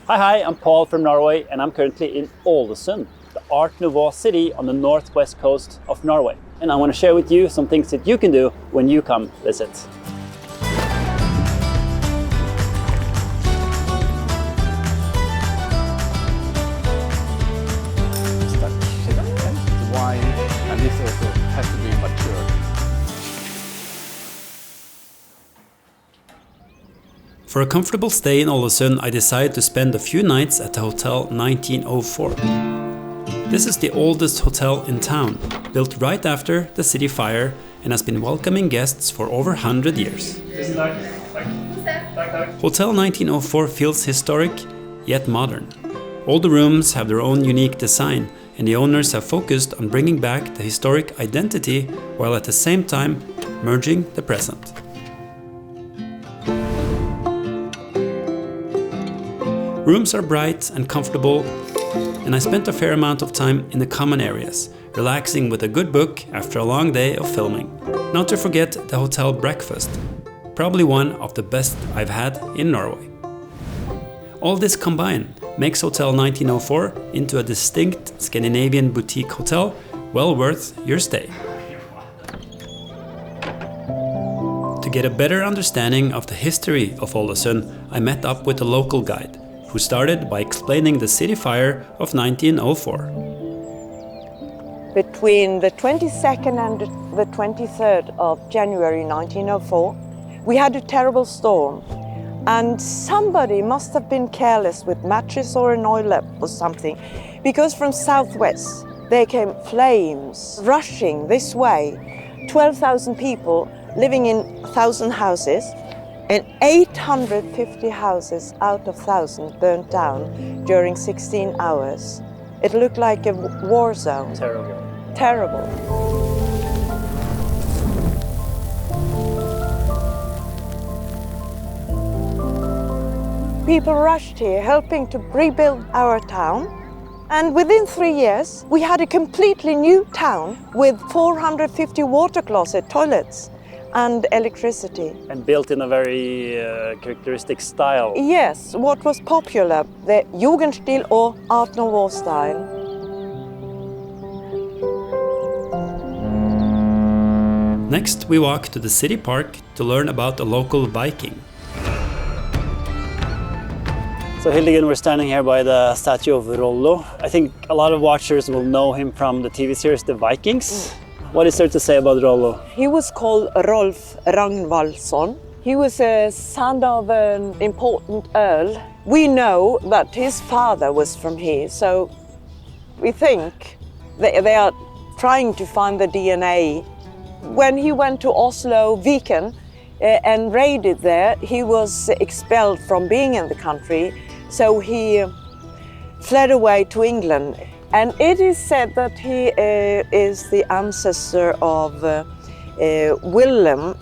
Hi, I'm Paul from Norway and I'm currently in Ålesund, the Art Nouveau city on the northwest coast of Norway. And I want to share with you some things that you can do when you come visit. Wine, and this also has to be mature. For a comfortable stay in Ålesund, I decided to spend a few nights at the Hotel 1904. This is the oldest hotel in town, built right after the city fire and has been welcoming guests for over 100 years. Tusen takk. Hotel 1904 feels historic, yet modern. All the rooms have their own unique design, and the owners have focused on bringing back the historic identity while at the same time merging the present. Rooms are bright and comfortable, and I spent a fair amount of time in the common areas, relaxing with a good book after a long day of filming. Not to forget the hotel breakfast, probably one of the best I've had in Norway. All this combined makes Hotel 1904 into a distinct Scandinavian boutique hotel, well worth your stay. To get a better understanding of the history of Ålesund, I met up with a local guide, who started by explaining the city fire of 1904. Between the 22nd and the 23rd of January 1904, we had a terrible storm. And somebody must have been careless with matches or an oil lamp or something, because from southwest there came flames rushing this way. 12,000 people living in 1,000 houses, and 850 houses out of 1,000 burnt down during 16 hours. It looked like a war zone. Terrible. Terrible. People rushed here helping to rebuild our town. And within 3 years, we had a completely new town with 450 water closet toilets and electricity. And built in a very characteristic style. Yes, what was popular, the Jugend or Art Nouveau style. Next, we walk to the city park to learn about the local Viking. So Hildegunn, we're standing here by the statue of Rollo. I think a lot of watchers will know him from the TV series The Vikings. What is there to say about Rollo? He was called Rolf Ragnvaldsson. He was a son of an important earl. We know that his father was from here, so we think they are trying to find the DNA. When he went to Oslo Viken and raided there, he was expelled from being in the country, so he fled away to England. And it is said that he is the ancestor of William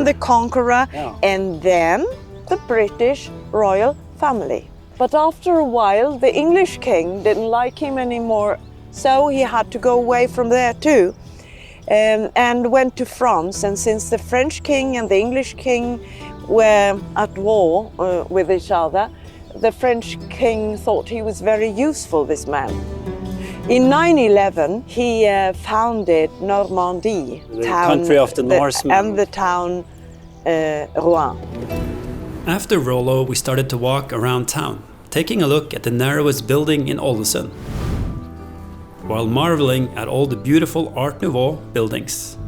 the Conqueror, Yeah. and then the British royal family. But after a while, the English king didn't like him anymore, so he had to go away from there too, and went to France. And since the French king and the English king were at war with each other, the French king thought he was very useful, this man. In 911, he founded Normandy, The country of the Norsemen. and the town Rouen. After Rollo, we started to walk around town, taking a look at the narrowest building in Ålesund, while marveling at all the beautiful Art Nouveau buildings.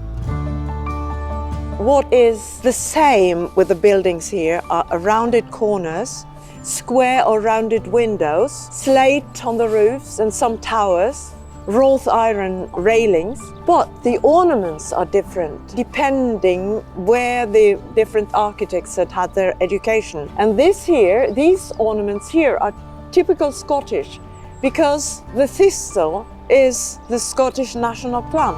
What is the same with the buildings here are rounded corners, square or rounded windows, slate on the roofs and some towers, wrought iron railings, but the ornaments are different depending where the different architects had their education. And these ornaments here are typical Scottish because the thistle is the Scottish national plant.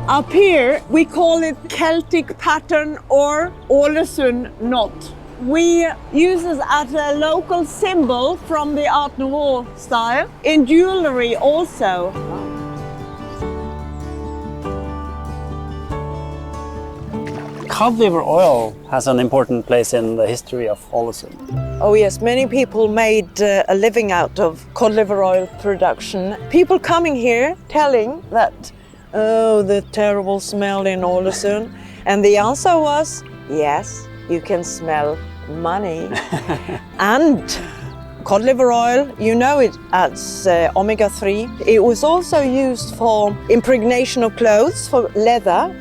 Up here, we call it Celtic pattern or Ålesund knot. We use it as a local symbol from the Art Nouveau style. In jewelry also. Cod liver oil has an important place in the history of Ålesund. Oh yes, many people made a living out of cod liver oil production. People coming here telling that, oh, the terrible smell in Ålesund. And the answer was, yes, you can smell money. And cod liver oil, you know it as omega-3. It was also used for impregnation of clothes, for leather,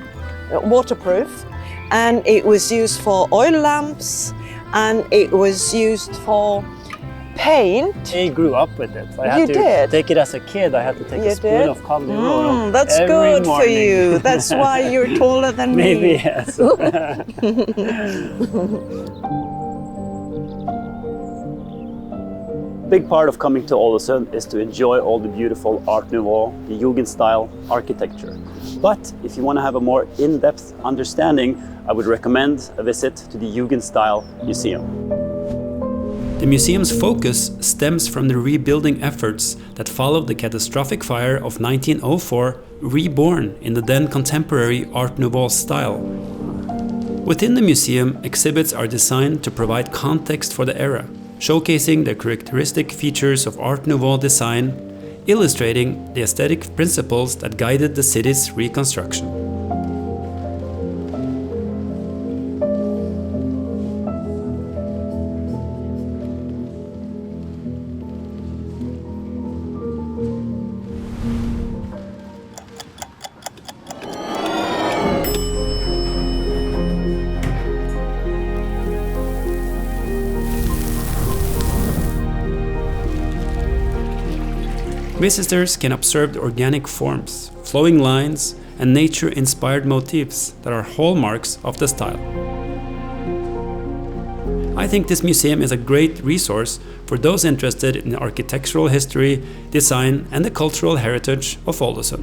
waterproof. And it was used for oil lamps, and it was used for paint. I grew up with it. I had You to did? take it as a kid. I had to take a You spoon did? of cod liver oil That's every good morning. for you. That's why you're taller than me. Maybe, yes. Big part of coming to Ålesund is to enjoy all the beautiful Art Nouveau, the Jugend style architecture. But if you want to have a more in-depth understanding, I would recommend a visit to the Jugend style museum. The museum's focus stems from the rebuilding efforts that followed the catastrophic fire of 1904, reborn in the then contemporary Art Nouveau style. Within the museum, exhibits are designed to provide context for the era, showcasing the characteristic features of Art Nouveau design, illustrating the aesthetic principles that guided the city's reconstruction. Visitors can observe the organic forms, flowing lines, and nature-inspired motifs that are hallmarks of the style. I think this museum is a great resource for those interested in architectural history, design, and the cultural heritage of Ålesund.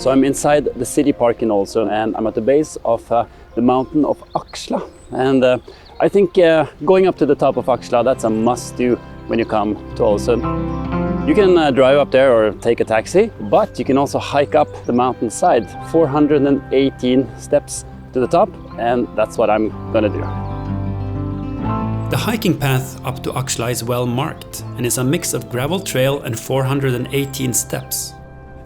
So I'm inside the city park in Ålesund, and I'm at the base of the mountain of Aksla. And I think going up to the top of Aksla, that's a must-do when you come to Ålesund. You can drive up there or take a taxi, but you can also hike up the mountainside, 418 steps to the top, and that's what I'm gonna do. The hiking path up to Aksla is well marked and is a mix of gravel trail and 418 steps.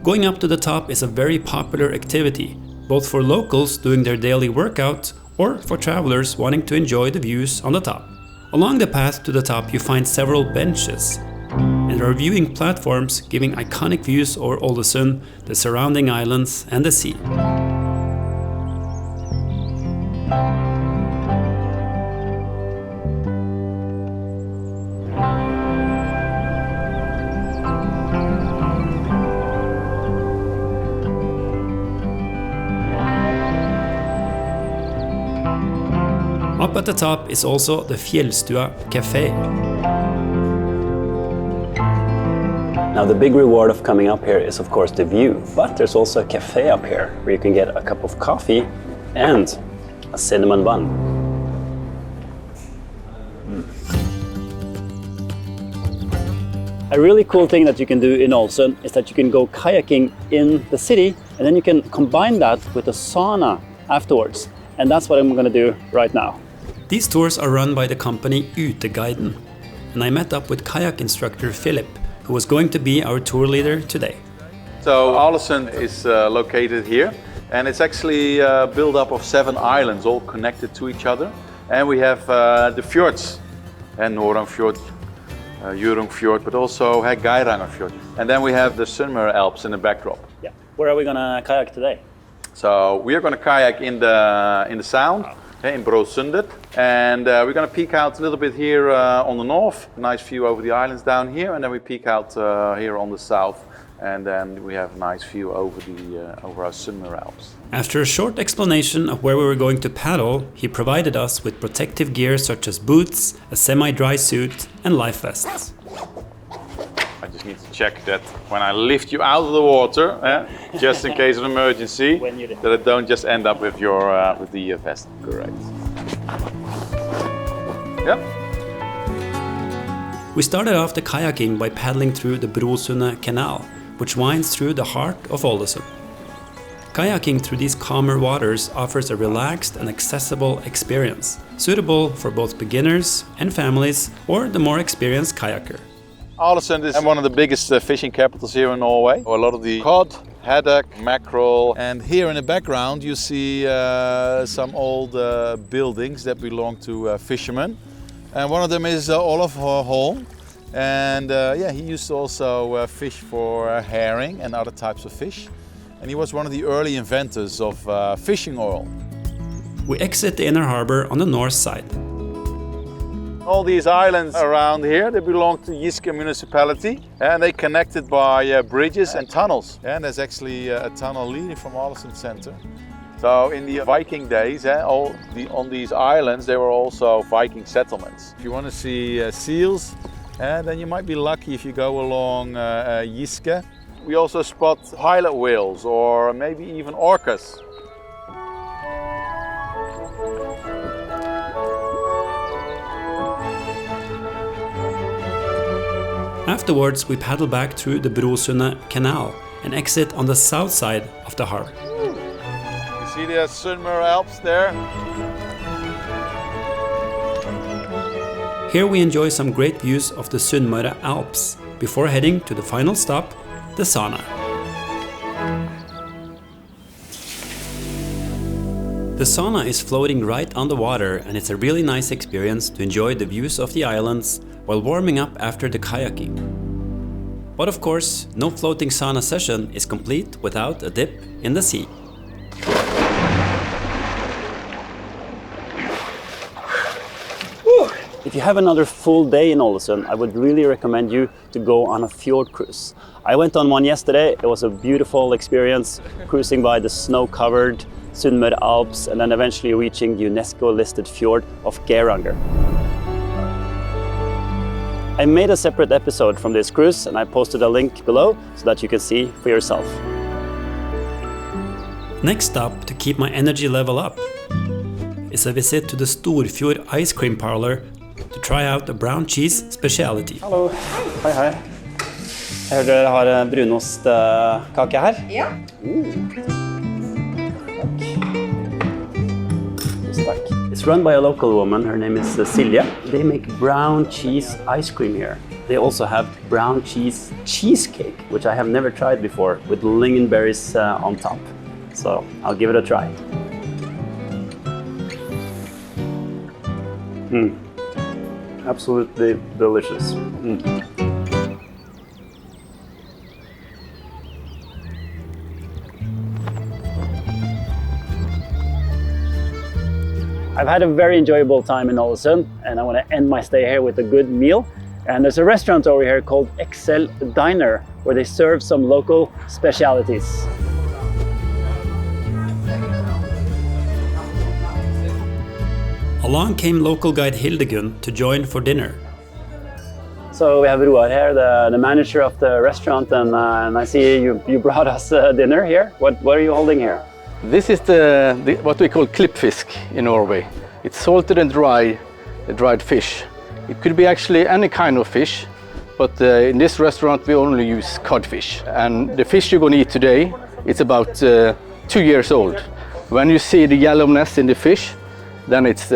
Going up to the top is a very popular activity, both for locals doing their daily workout or for travelers wanting to enjoy the views on the top. Along the path to the top you find several benches, and there are viewing platforms giving iconic views over Ålesund, the surrounding islands and the sea. Up at the top is also the Fjellstua Café. Now the big reward of coming up here is of course the view, but there's also a cafe up here where you can get a cup of coffee and a cinnamon bun. A really cool thing that you can do in Ålesund is that you can go kayaking in the city, and then you can combine that with a sauna afterwards. And that's what I'm going to do right now. These tours are run by the company Uteguiden, and I met up with kayak instructor Philip, who was going to be our tour leader today. So Ålesund is located here, and it's actually built up of 7 islands, all connected to each other. And we have the fjords, and Fjord, Fjord, but also Geirangerfjord. And then we have the Sunmere Alps in the backdrop. Yeah. Where are we going to kayak today? So we are going to kayak in the Sound, in Brosundet, and we're going to peek out a little bit here on the north, nice view over the islands down here, and then we peek out here on the south, and then we have a nice view over our Sunmere Alps. After a short explanation of where we were going to paddle, he provided us with protective gear such as boots, a semi-dry suit, and life vests. I just need to check that when I lift you out of the water, just in case of emergency, that it don't just end up with your with the vest. Correct. Yep. We started off the kayaking by paddling through the Brosundet Canal, which winds through the heart of Ålesund. Kayaking through these calmer waters offers a relaxed and accessible experience, suitable for both beginners and families or the more experienced kayaker. Ålesund is one of the biggest fishing capitals here in Norway. A lot of the cod, haddock, mackerel, and here in the background you see some old buildings that belong to fishermen. And one of them is Olaf Holm, and he used to also fish for herring and other types of fish. And he was one of the early inventors of fishing oil. We exit the inner harbor on the north side. All these islands around here, they belong to Jugend municipality, and they connected by bridges and tunnels. And there's actually a tunnel leading from Ålesund center. So in the Viking days, on these islands, there were also Viking settlements. If you want to see seals, then you might be lucky if you go along Jugend. We also spot pilot whales or maybe even orcas. Afterwards, we paddle back through the Brosundet Canal and exit on the south side of the harbor. You see the Sunnmøre Alps there? Here we enjoy some great views of the Sunnmøre Alps before heading to the final stop, the sauna. The sauna is floating right on the water, and it's a really nice experience to enjoy the views of the islands while warming up after the kayaking. But of course, no floating sauna session is complete without a dip in the sea. If you have another full day in Ålesund, I would really recommend you to go on a fjord cruise. I went on one yesterday. It was a beautiful experience, cruising by the snow-covered Sunnmøre Alps and then eventually reaching the UNESCO-listed Fjord of Geiranger. I made a separate episode from this cruise and I posted a link below so that you can see for yourself. Next stop, to keep my energy level up, is a visit to the Storfjord ice cream parlor to try out a brown cheese specialty. Hallo. Hei, hei. Jeg hører dere har brunostkake her. Ja. Takk. It's run by a local woman. Her name is Silje. They make brown cheese ice cream here. They also have brown cheese cheesecake, which I have never tried before, with lingonberries on top. So I'll give it a try. Absolutely delicious. I've had a very enjoyable time in Ålesund, and I want to end my stay here with a good meal. And there's a restaurant over here called Aksla Diner, where they serve some local specialities. Along came local guide Hildegunn to join for dinner. So we have Roar here, the manager of the restaurant, and I see you brought us dinner here. What are you holding here? This is what we call klippfisk in Norway. It's salted and dried fish. It could be actually any kind of fish, but in this restaurant we only use codfish. And the fish you're going to eat today, it's about 2 years old. When you see the yellowness in the fish, then it's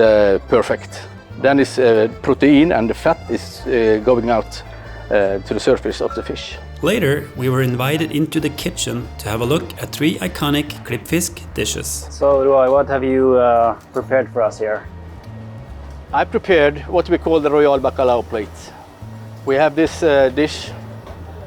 perfect. Then it's protein and the fat is going out to the surface of the fish. Later, we were invited into the kitchen to have a look at 3 iconic klippfisk dishes. So Roar, what have you prepared for us here? I prepared what we call the Royal Bacalao plate. We have this dish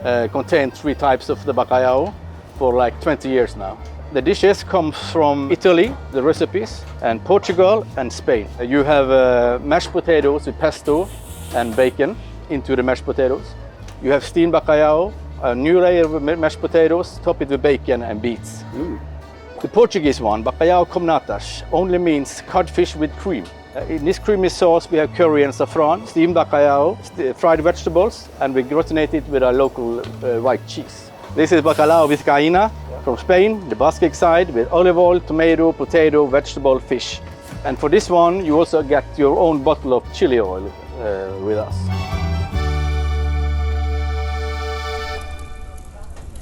contains 3 types of the bacalao for like 20 years now. The dishes come from Italy, the recipes, and Portugal and Spain. You have mashed potatoes with pesto and bacon into the mashed potatoes. You have steamed bacalao, a new layer of mashed potatoes, top it with bacon and beets. The Portuguese one, bacalhau com natas, only means codfish with cream. In this creamy sauce we have curry and saffron, steamed bacalhau, fried vegetables, and we gratinate it with a local white cheese. This is bacalhau vizcaína from Spain, the Basque side, with olive oil, tomato, potato, vegetable, fish. And for this one you also get your own bottle of chili oil with us.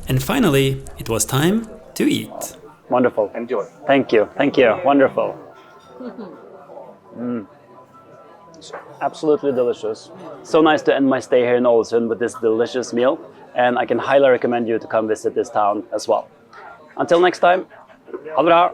And finally, it was time to eat. Wonderful. Enjoy. Thank you. Thank you. Wonderful. It's absolutely delicious. So nice to end my stay here in Ålesund with this delicious meal. And I can highly recommend you to come visit this town as well. Until next time, ha det bra!